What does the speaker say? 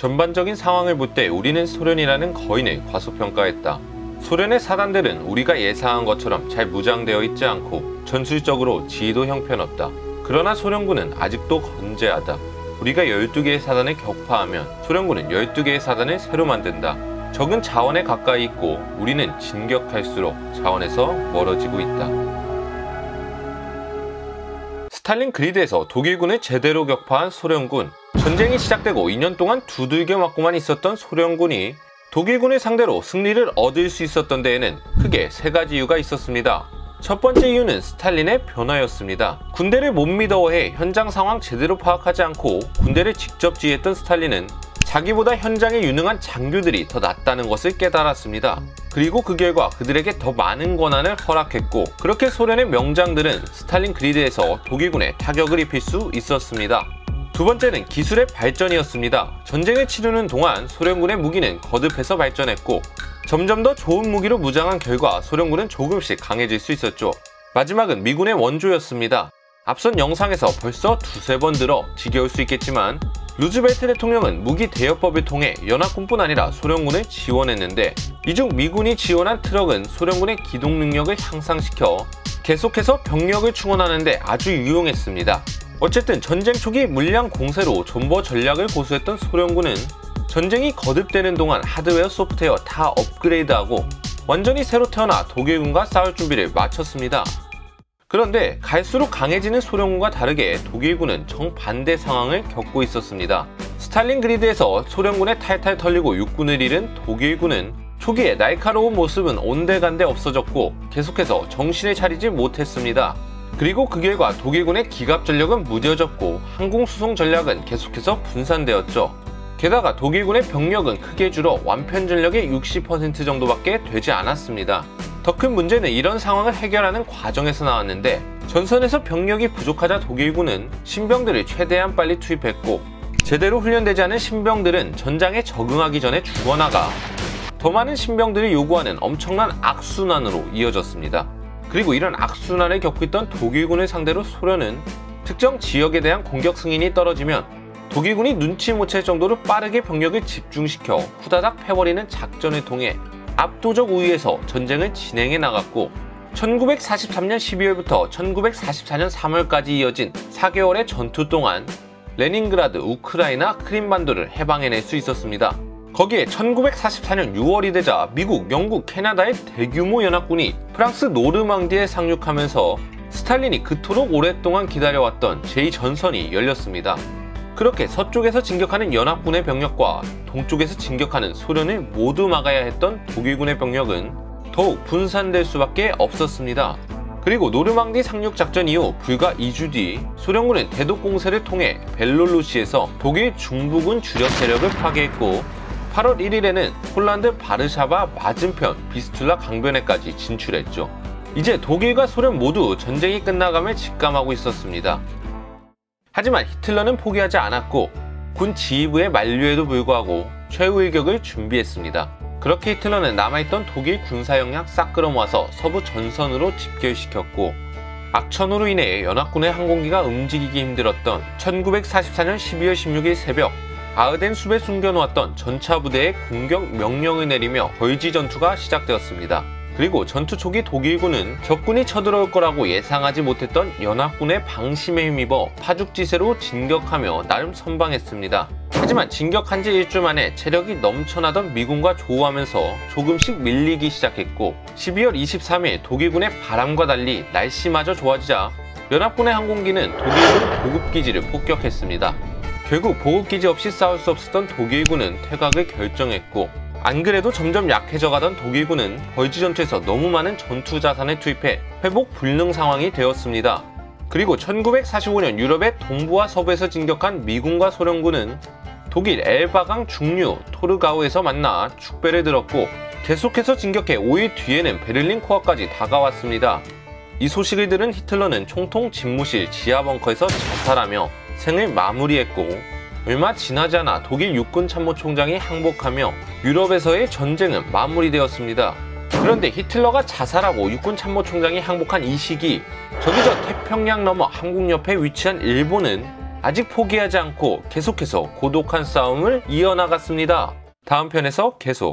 전반적인 상황을 볼 때 우리는 소련이라는 거인을 과소평가했다. 소련의 사단들은 우리가 예상한 것처럼 잘 무장되어 있지 않고 전술적으로 지휘도 형편없다. 그러나 소련군은 아직도 건재하다. 우리가 12개의 사단을 격파하면 소련군은 12개의 사단을 새로 만든다. 적은 자원에 가까이 있고 우리는 진격할수록 자원에서 멀어지고 있다. 스탈린그리드에서 독일군을 제대로 격파한 소련군. 전쟁이 시작되고 2년 동안 두들겨 맞고만 있었던 소련군이 독일군을 상대로 승리를 얻을 수 있었던 데에는 크게 3가지 이유가 있었습니다. 첫 번째 이유는 스탈린의 변화였습니다. 군대를 못 믿어해 현장 상황 제대로 파악하지 않고 군대를 직접 지휘했던 스탈린은 자기보다 현장에 유능한 장교들이 더 낫다는 것을 깨달았습니다. 그리고 그 결과 그들에게 더 많은 권한을 허락했고, 그렇게 소련의 명장들은 스탈린그리드에서 독일군에 타격을 입힐 수 있었습니다. 두 번째는 기술의 발전이었습니다. 전쟁을 치르는 동안 소련군의 무기는 거듭해서 발전했고 점점 더 좋은 무기로 무장한 결과 소련군은 조금씩 강해질 수 있었죠. 마지막은 미군의 원조였습니다. 앞선 영상에서 벌써 2~3번 들어 지겨울 수 있겠지만 루즈벨트 대통령은 무기 대여법을 통해 연합군뿐 아니라 소련군을 지원했는데, 이 중 미군이 지원한 트럭은 소련군의 기동 능력을 향상시켜 계속해서 병력을 충원하는 데 아주 유용했습니다. 어쨌든 전쟁 초기 물량 공세로 존버 전략을 고수했던 소련군은 전쟁이 거듭되는 동안 하드웨어 소프트웨어 다 업그레이드하고 완전히 새로 태어나 독일군과 싸울 준비를 마쳤습니다. 그런데 갈수록 강해지는 소련군과 다르게 독일군은 정반대 상황을 겪고 있었습니다. 스탈린그리드에서 소련군에 탈탈 털리고 육군을 잃은 독일군은 초기에 날카로운 모습은 온데간데 없어졌고 계속해서 정신을 차리지 못했습니다. 그리고 그 결과 독일군의 기갑 전력은 무뎌졌고 항공수송 전략은 계속해서 분산되었죠. 게다가 독일군의 병력은 크게 줄어 완편 전력의 60% 정도밖에 되지 않았습니다. 더 큰 문제는 이런 상황을 해결하는 과정에서 나왔는데, 전선에서 병력이 부족하자 독일군은 신병들을 최대한 빨리 투입했고 제대로 훈련되지 않은 신병들은 전장에 적응하기 전에 죽어나가 더 많은 신병들이 요구하는 엄청난 악순환으로 이어졌습니다. 그리고 이런 악순환을 겪고 있던 독일군을 상대로 소련은 특정 지역에 대한 공격 승인이 떨어지면 독일군이 눈치 못 챌 정도로 빠르게 병력을 집중시켜 후다닥 패버리는 작전을 통해 압도적 우위에서 전쟁을 진행해 나갔고, 1943년 12월부터 1944년 3월까지 이어진 4개월의 전투 동안 레닌그라드, 우크라이나, 크림반도를 해방해낼 수 있었습니다. 거기에 1944년 6월이 되자 미국, 영국, 캐나다의 대규모 연합군이 프랑스 노르망디에 상륙하면서 스탈린이 그토록 오랫동안 기다려왔던 제2전선이 열렸습니다. 그렇게 서쪽에서 진격하는 연합군의 병력과 동쪽에서 진격하는 소련을 모두 막아야 했던 독일군의 병력은 더욱 분산될 수밖에 없었습니다. 그리고 노르망디 상륙 작전 이후 불과 2주 뒤 소련군은 대독 공세를 통해 벨로루시에서 독일 중부군 주력 세력을 파괴했고, 8월 1일에는 폴란드 바르샤바 맞은편 비스툴라 강변에까지 진출했죠. 이제 독일과 소련 모두 전쟁이 끝나감을 직감하고 있었습니다. 하지만 히틀러는 포기하지 않았고 군 지휘부의 만류에도 불구하고 최후 일격을 준비했습니다. 그렇게 히틀러는 남아있던 독일 군사 역량 싹 끌어모아서 서부 전선으로 집결시켰고, 악천후로 인해 연합군의 항공기가 움직이기 힘들었던 1944년 12월 16일 새벽, 아흐덴 숲에 숨겨놓았던 전차 부대에 공격 명령을 내리며 벌지 전투가 시작되었습니다. 그리고 전투 초기 독일군은 적군이 쳐들어올 거라고 예상하지 못했던 연합군의 방심에 힘입어 파죽지세로 진격하며 나름 선방했습니다. 하지만 진격한 지 1주 만에 체력이 넘쳐나던 미군과 조우하면서 조금씩 밀리기 시작했고, 12월 23일 독일군의 바람과 달리 날씨마저 좋아지자 연합군의 항공기는 독일군 보급기지를 폭격했습니다. 결국 보급기지 없이 싸울 수 없었던 독일군은 퇴각을 결정했고, 안 그래도 점점 약해져가던 독일군은 벌지 전투에서 너무 많은 전투 자산을 투입해 회복 불능 상황이 되었습니다. 그리고 1945년 유럽의 동부와 서부에서 진격한 미군과 소련군은 독일 엘바강 중류 토르가우에서 만나 축배를 들었고, 계속해서 진격해 5일 뒤에는 베를린 코어까지 다가왔습니다. 이 소식을 들은 히틀러는 총통 집무실 지하 벙커에서 자살하며 생을 마무리했고, 얼마 지나지 않아 독일 육군 참모총장이 항복하며 유럽에서의 전쟁은 마무리되었습니다. 그런데 히틀러가 자살하고 육군 참모총장이 항복한 이 시기, 저기 저 태평양 너머 한국 옆에 위치한 일본은 아직 포기하지 않고 계속해서 고독한 싸움을 이어나갔습니다. 다음 편에서 계속